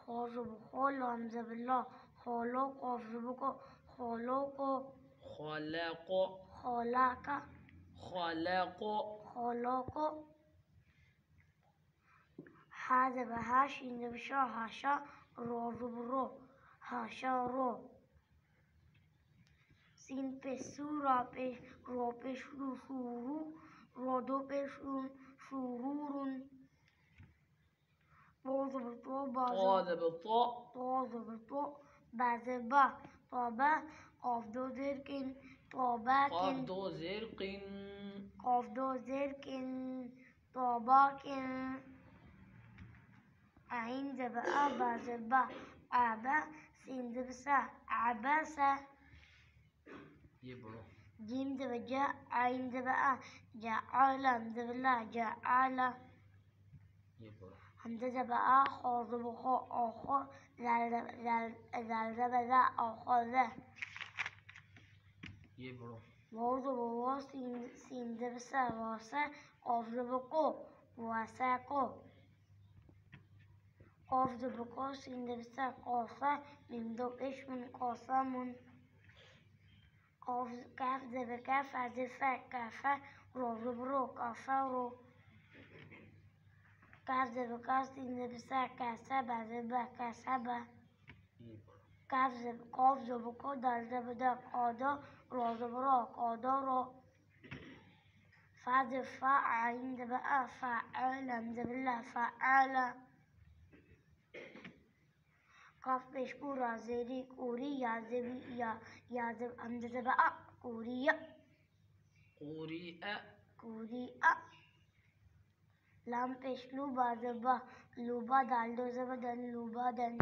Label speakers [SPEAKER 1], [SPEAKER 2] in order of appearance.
[SPEAKER 1] خا زبر خا لام زبر لا خالا قاف زبر قا خالاقا
[SPEAKER 2] خلق
[SPEAKER 1] خالق
[SPEAKER 2] خلق
[SPEAKER 1] خالاقا ح زبر ح شین زبر شا حشا را زبر را حشا را سین پیش سو را پیش رو سورو را دو پیش رون سورورون با زبر تو با
[SPEAKER 2] طا زبر طا
[SPEAKER 1] طا زبر تو با زبر با طابه قاف دو زرکن
[SPEAKER 2] قاف
[SPEAKER 1] طاباکن
[SPEAKER 2] دو زرق
[SPEAKER 1] قاف دو زرکن طاباکن عین زبر آ با زبر با عبا سین زبر سا عباسه
[SPEAKER 2] ये पढ़ो
[SPEAKER 1] جیم زبر جا عین زبر آ جعالا زبر لا جعالا
[SPEAKER 2] ये पढ़ो
[SPEAKER 1] همزه زبر آ خا زبر خا آخا زل زبر ز آخاذه
[SPEAKER 2] ये पढ़ो
[SPEAKER 1] واو زبر وا سین زبر سا واسه قاف زبر قو واسقو قاف زبر قا سین زبر سا قافه میم دو پیش من قاسمون کاف زبر کف از فه کفه را زبر رو کفه رو کف زبر کف سین زبر سا کسبه زبر کسبه
[SPEAKER 2] ये पढ़ो
[SPEAKER 1] قاف زبر کا دال زبر دا قادا را زبر را قادا را فا زبر فا عین زبر آ فعالا زبر لا فعالا کاف پیش کو را زیری کوری یا زبر یا زبر همزه زبر آ کوریه
[SPEAKER 2] قرئ
[SPEAKER 1] کوریه لام پیش لو با زبر لوبا دال دو زبر دن لوبا دن